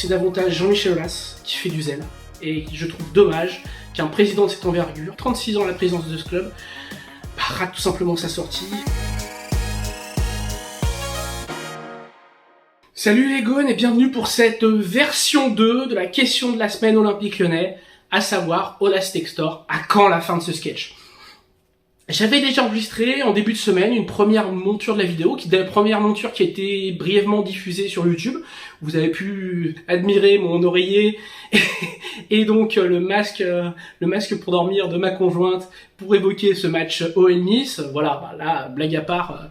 C'est davantage Jean-Michel Aulas qui fait du zèle, et je trouve dommage qu'un président de cette envergure, 36 ans à la présidence de ce club, rate tout simplement sa sortie. Salut les gones et bienvenue pour cette version 2 de la question de la semaine Olympique Lyonnais, à savoir Aulas Textor, à quand la fin de ce sketch? J'avais déjà enregistré en début de semaine une première monture de la vidéo, première monture qui a été brièvement diffusée sur YouTube. Vous avez pu admirer mon oreiller et donc le masque pour dormir de ma conjointe pour évoquer ce match OL-Nice. Voilà, là, blague à part,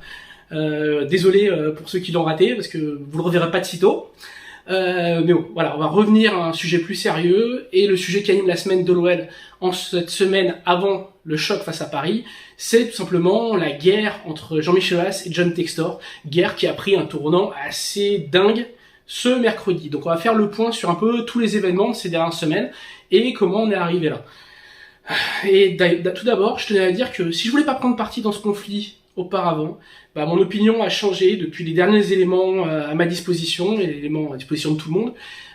désolé pour ceux qui l'ont raté parce que vous le reverrez pas de sitôt. Mais bon, voilà, on va revenir à un sujet plus sérieux, et le sujet qui anime la semaine de l'OL en cette semaine avant le choc face à Paris, c'est tout simplement la guerre entre Jean-Michel Aulas et John Textor, guerre qui a pris un tournant assez dingue ce mercredi. Donc on va faire le point sur un peu tous les événements de ces dernières semaines et comment on est arrivé là. Et tout d'abord, je tenais à dire que si je voulais pas prendre parti dans ce conflit auparavant, mon opinion a changé depuis les derniers éléments à ma disposition, et les éléments à disposition de tout le monde,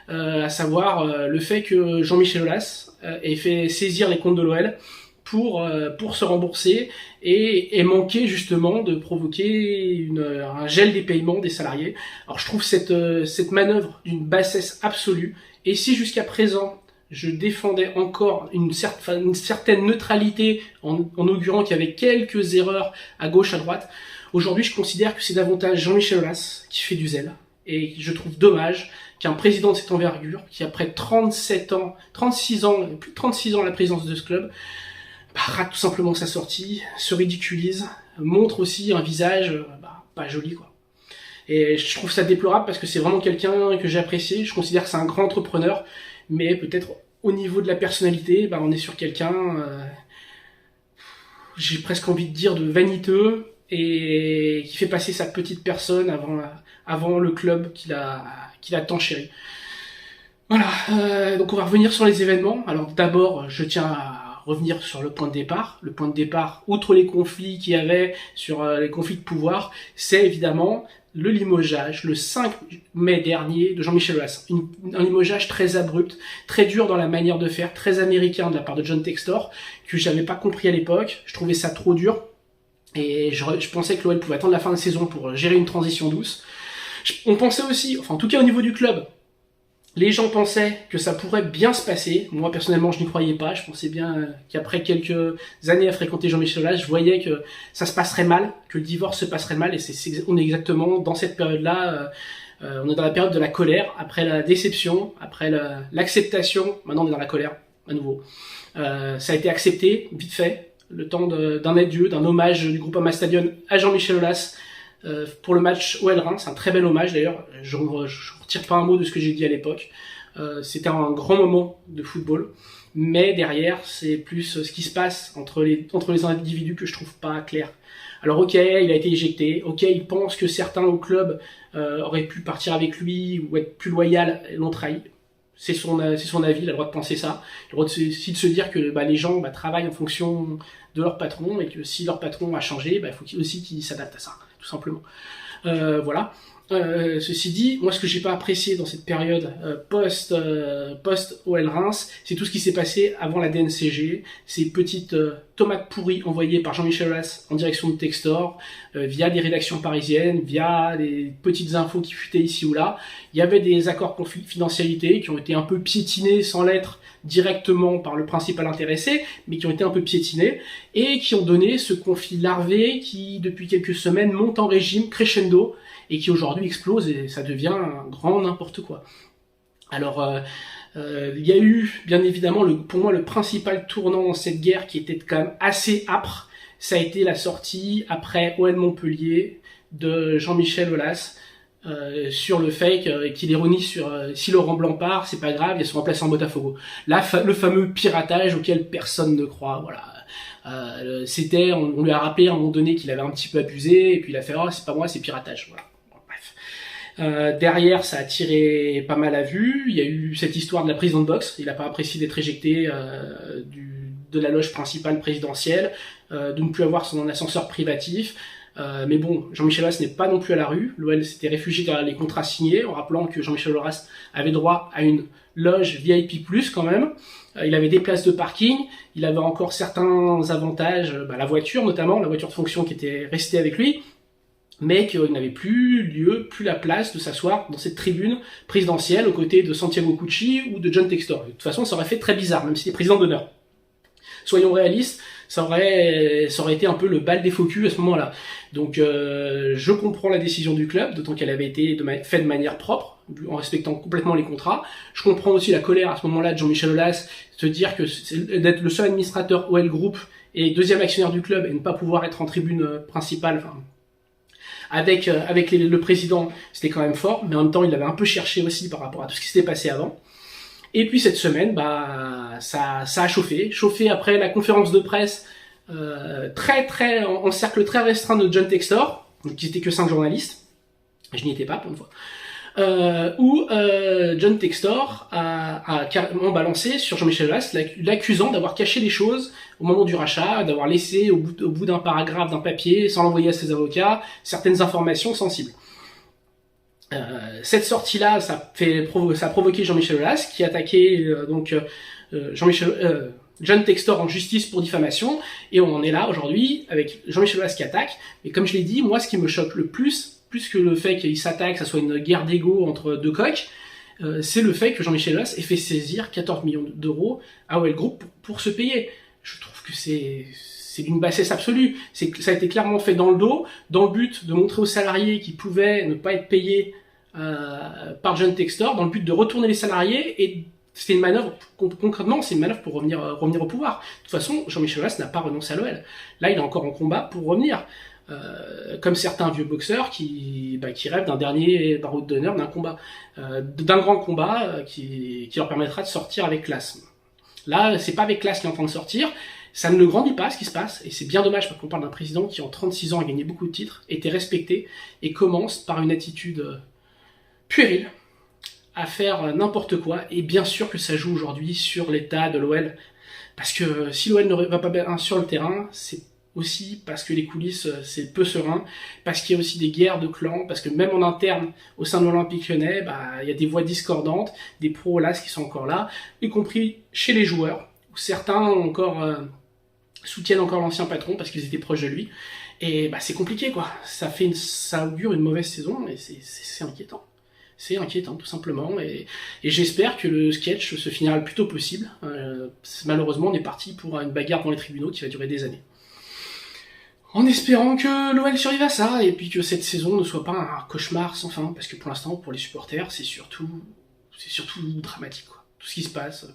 à savoir le fait que Jean-Michel Aulas ait fait saisir les comptes de l'OL pour se rembourser et manquer justement de provoquer un gel des paiements des salariés. Alors je trouve cette manœuvre d'une bassesse absolue, et si jusqu'à présent je défendais encore une certaine neutralité en augurant qu'il y avait quelques erreurs à gauche, à droite, aujourd'hui je considère que c'est davantage Jean-Michel Aulas qui fait du zèle, et je trouve dommage qu'un président de cette envergure, qui après 36 ans à la présidence de ce club, rate tout simplement sa sortie, se ridiculise, montre aussi un visage pas joli quoi. Et je trouve ça déplorable parce que c'est vraiment quelqu'un que j'ai apprécié. Je considère que c'est un grand entrepreneur, mais peut-être au niveau de la personnalité, on est sur quelqu'un, j'ai presque envie de dire de vaniteux, et qui fait passer sa petite personne avant le club qu'il a tant chéri. Voilà, donc on va revenir sur les événements. Alors d'abord, je tiens à revenir sur le point de départ. Le point de départ, outre les conflits qu'il y avait sur les conflits de pouvoir, c'est évidemment le limogeage, le 5 mai dernier, de Jean-Michel Aulas. Un limogeage très abrupt, très dur dans la manière de faire, très américain de la part de John Textor, que j'avais pas compris à l'époque. Je trouvais ça trop dur, et je pensais que l'OL pouvait attendre la fin de saison pour gérer une transition douce. On pensait aussi, enfin en tout cas au niveau du club, les gens pensaient que ça pourrait bien se passer. Moi, personnellement, je n'y croyais pas. Je pensais bien qu'après quelques années à fréquenter Jean-Michel Aulas, je voyais que ça se passerait mal, que le divorce se passerait mal. Et on est exactement dans cette période-là. On est dans la période de la colère, après la déception, après l'acceptation. Maintenant, on est dans la colère, à nouveau. Ça a été accepté, vite fait, le temps d'un adieu, d'un hommage du Groupama Stadium à Jean-Michel Aulas, pour le match OL-Reims. C'est un très bel hommage d'ailleurs, je retire pas un mot de ce que j'ai dit à l'époque. C'était un grand moment de football, mais derrière c'est plus ce qui se passe entre les individus que je trouve pas clair. Alors ok, il a été éjecté, ok, il pense que certains au club auraient pu partir avec lui ou être plus loyal et l'ont trahi. C'est son avis, il a le droit de penser ça. Il a le droit aussi de se dire que les gens travaillent en fonction de leur patron, et que si leur patron a changé, il faut aussi qu'ils s'adaptent à ça, tout simplement. Voilà. Ceci dit, moi ce que j'ai pas apprécié dans cette période post OL Reims, c'est tout ce qui s'est passé avant la DNCG, ces petites tomates pourries envoyées par Jean-Michel Aulas en direction de Textor, via des rédactions parisiennes, via des petites infos qui fuitaient ici ou là. Il y avait des accords confidentialité qui ont été un peu piétinés sans l'être directement par le principal intéressé, mais qui ont été un peu piétinés, et qui ont donné ce conflit larvé qui depuis quelques semaines monte en régime crescendo, et qui aujourd'hui explose, et ça devient un grand n'importe quoi. Alors il y a eu bien évidemment pour moi le principal tournant dans cette guerre, qui était quand même assez âpre, ça a été la sortie après OL Montpellier de Jean-Michel Aulas, sur le fait qu'il ironise sur si Laurent Blanc part, c'est pas grave, il y a son remplaçant Botafogo. Là, le fameux piratage auquel personne ne croit, voilà. On lui a rappelé à un moment donné qu'il avait un petit peu abusé, et puis il a fait c'est pas moi, c'est piratage, voilà. Bon, bref. Derrière, ça a tiré pas mal à vue. Il y a eu cette histoire de la prison de boxe. Il a pas apprécié d'être éjecté de la loge principale présidentielle, de ne plus avoir son ascenseur privatif. Mais bon, Jean-Michel Aulas n'est pas non plus à la rue. L'OL s'était réfugié dans les contrats signés, en rappelant que Jean-Michel Aulas avait droit à une loge VIP+, quand même. Il avait des places de parking, il avait encore certains avantages, la voiture notamment, la voiture de fonction qui était restée avec lui, mais qu'il n'avait plus la place de s'asseoir dans cette tribune présidentielle aux côtés de Santiago Cucci ou de John Textor. De toute façon, ça aurait fait très bizarre, même s'il est président d'honneur. Soyons réalistes, ça aurait été un peu le bal des faux culs à ce moment-là. Donc je comprends la décision du club, d'autant qu'elle avait été faite de manière propre, en respectant complètement les contrats. Je comprends aussi la colère à ce moment-là de Jean-Michel Aulas, se dire que d'être le seul administrateur OL Group et deuxième actionnaire du club et ne pas pouvoir être en tribune principale, avec le président, c'était quand même fort, mais en même temps il l'avait un peu cherché aussi par rapport à tout ce qui s'était passé avant. Et puis cette semaine, ça a chauffé après la conférence de presse en cercle très restreint de John Textor, donc qui n'était que 5 journalistes, je n'y étais pas pour une fois, où John Textor a carrément balancé sur Jean-Michel Aulas, l'accusant d'avoir caché des choses au moment du rachat, d'avoir laissé au bout d'un paragraphe d'un papier, sans l'envoyer à ses avocats, certaines informations sensibles. Cette sortie-là, ça a provoqué Jean-Michel Aulas, qui a attaqué John Textor en justice pour diffamation, et on en est là aujourd'hui avec Jean-Michel Aulas qui attaque. Et comme je l'ai dit, moi, ce qui me choque le plus que le fait qu'il s'attaque, que ça soit une guerre d'ego entre deux coqs, c'est le fait que Jean-Michel Aulas ait fait saisir 14 millions d'euros à OL Group pour se payer. Je trouve que c'est d'une bassesse absolue. Ça a été clairement fait dans le dos, dans le but de montrer aux salariés qu'ils pouvaient ne pas être payés par John Textor, dans le but de retourner les salariés, et c'était une manœuvre, concrètement, c'est une manœuvre pour revenir au pouvoir. De toute façon, Jean-Michel Aulas n'a pas renoncé à l'OL. Là, il est encore en combat pour revenir. Comme certains vieux boxeurs qui rêvent d'un dernier barreau d'honneur, d'un combat, d'un grand combat qui leur permettra de sortir avec classe. Là, c'est pas avec classe qu'il est en train de sortir, ça ne le grandit pas ce qui se passe, et c'est bien dommage parce qu'on parle d'un président qui en 36 ans a gagné beaucoup de titres, était respecté, et commence par une attitude puérile à faire n'importe quoi, et bien sûr que ça joue aujourd'hui sur l'état de l'OL, parce que si l'OL ne va pas bien sur le terrain, c'est aussi parce que les coulisses, c'est peu serein, parce qu'il y a aussi des guerres de clans, parce que même en interne, au sein de l'Olympique Lyonnais, il y a des voix discordantes, des pros-Aulas qui sont encore là, y compris chez les joueurs, où certains soutiennent encore l'ancien patron parce qu'ils étaient proches de lui, et c'est compliqué quoi, ça augure une mauvaise saison, et c'est inquiétant. C'est inquiétant tout simplement, et j'espère que le sketch se finira le plus tôt possible. Malheureusement, on est parti pour une bagarre dans les tribunaux qui va durer des années. En espérant que l'OL survive à ça, et puis que cette saison ne soit pas un cauchemar sans fin, parce que pour l'instant, pour les supporters, c'est surtout dramatique, quoi. Tout ce qui se passe,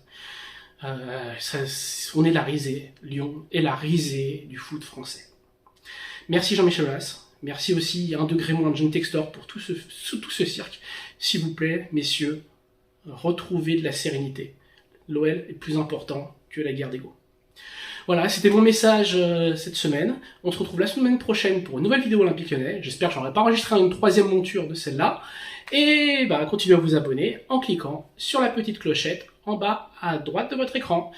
on est la risée. Lyon est la risée du foot français. Merci Jean-Michel Aulas. Merci aussi un degré moins de John Textor pour tout ce cirque. S'il vous plaît, messieurs, retrouvez de la sérénité. L'OL est plus important que la guerre d'ego. Voilà, c'était mon message cette semaine. On se retrouve la semaine prochaine pour une nouvelle vidéo Olympique Lyonnais. J'espère que j'aurai pas enregistré une troisième monture de celle-là. Et continuez à vous abonner en cliquant sur la petite clochette en bas à droite de votre écran.